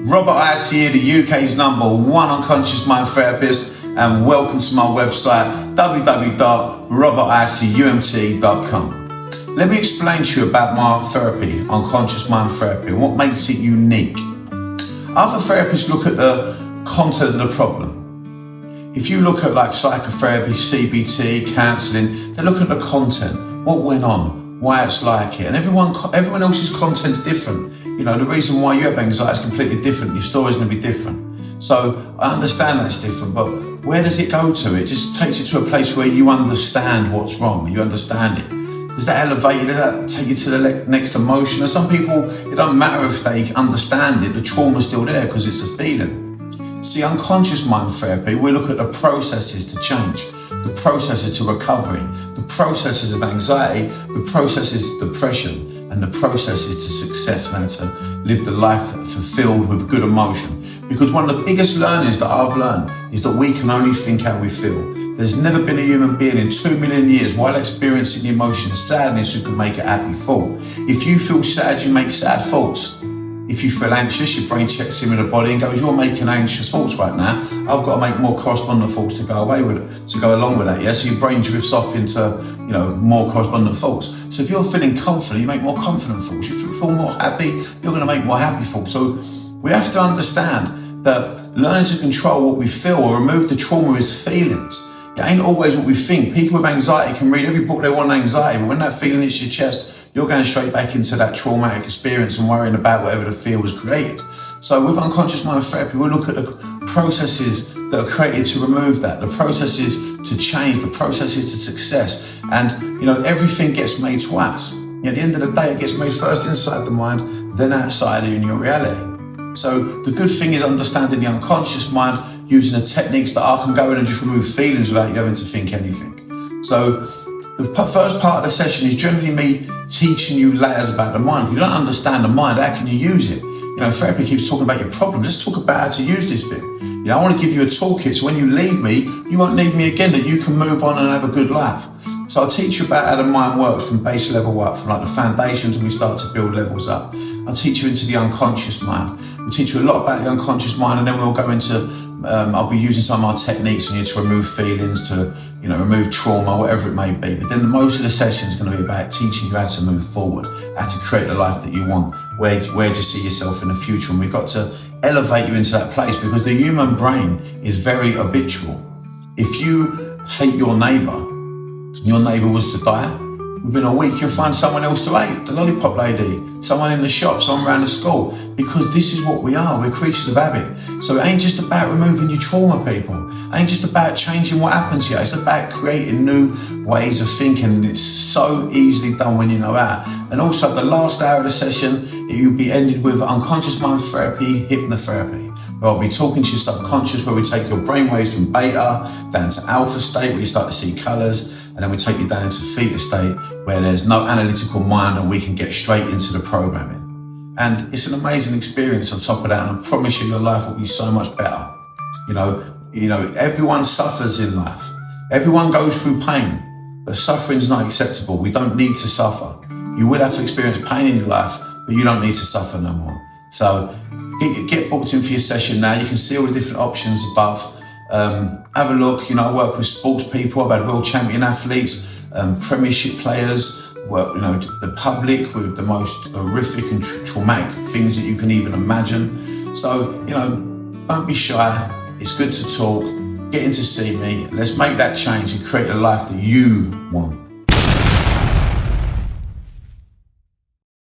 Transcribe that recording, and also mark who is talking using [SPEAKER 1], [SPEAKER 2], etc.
[SPEAKER 1] Robert Hisee, the UK's #1 unconscious mind therapist, and welcome to my website www.roberthiseeumt.com. Let me explain to you about my therapy, unconscious mind therapy, and what makes it unique. Other therapists look at the content of the problem. If you look at like psychotherapy, CBT, counselling, they look at the content, what went on, why it's like it, and everyone else's content's different. You know, the reason why you have anxiety is completely different. Your story's going to be different. So I understand that's different, but where does it go to? It just takes you to a place where you understand what's wrong, you understand it. Does that elevate you? Does that take you to the next emotion? And some people, it doesn't matter if they understand it, the trauma's still there because it's a feeling. See, unconscious mind therapy, we look at the processes to change, the processes to recovery, the processes of anxiety, the processes of depression, and the processes to success and how to live the life fulfilled with good emotion. Because one of the biggest learnings that I've learned is that we can only think how we feel. There's never been a human being in 2 million years while experiencing the emotion of sadness who can make a happy thought. If you feel sad, you make sad thoughts. If you feel anxious, your brain checks in with the body and goes, you're making anxious thoughts right now. I've got to make more correspondent thoughts to go along with that, yeah? So your brain drifts off into, more correspondent thoughts. So if you're feeling confident, you make more confident thoughts. If you feel more happy, you're going to make more happy thoughts. So we have to understand that learning to control what we feel or remove the trauma is feelings. It ain't always what we think. People with anxiety can read every book they want on anxiety, but when that feeling hits your chest, you're going straight back into that traumatic experience and worrying about whatever the fear was created. So with unconscious mind therapy, we look at the processes that are created to remove that, the processes to change, the processes to success. And, everything gets made twice. At the end of the day, it gets made first inside the mind, then outside in your reality. So the good thing is understanding the unconscious mind using the techniques that I can go in and just remove feelings without you having to think anything. So the first part of the session is generally me teaching you layers about the mind. If you don't understand the mind, how can you use it? Therapy keeps talking about your problems. Let's talk about how to use this thing. I want to give you a toolkit so when you leave me, you won't need me again, that you can move on and have a good life. So I'll teach you about how the mind works from base level up, from like the foundations, and we start to build levels up. I'll teach you into the unconscious mind. We'll teach you a lot about the unconscious mind, and then we'll go into, I'll be using some of our techniques on you to remove feelings, to remove trauma, whatever it may be. But then most of the session is going to be about teaching you how to move forward, how to create the life that you want, where do you see yourself in the future. And we've got to elevate you into that place because the human brain is very habitual. If you hate your neighbour was to die, within a week you'll find someone else to hate, the lollipop lady, someone in the shop, someone around the school, because this is what we are, we're creatures of habit. So it ain't just about removing your trauma, people. It ain't just about changing what happens to you, it's about creating new ways of thinking, and it's so easily done when you know how. And also the last hour of the session, it will be ended with unconscious mind therapy, hypnotherapy, where I'll be talking to your subconscious, where we take your brainwaves from beta down to alpha state, where you start to see colours, and then we take you down into theta state, where there's no analytical mind and we can get straight into the programming. And it's an amazing experience on top of that, and I promise you your life will be so much better. Everyone suffers in life. Everyone goes through pain, but suffering is not acceptable. We don't need to suffer. You will have to experience pain in your life, but you don't need to suffer no more. So get booked in for your session now. You can see all the different options above. Have a look. I work with sports people. I've had world champion athletes, premiership players, the public with the most horrific and traumatic things that you can even imagine. So, don't be shy. It's good to talk. Get in to see me. Let's make that change and create the life that you want.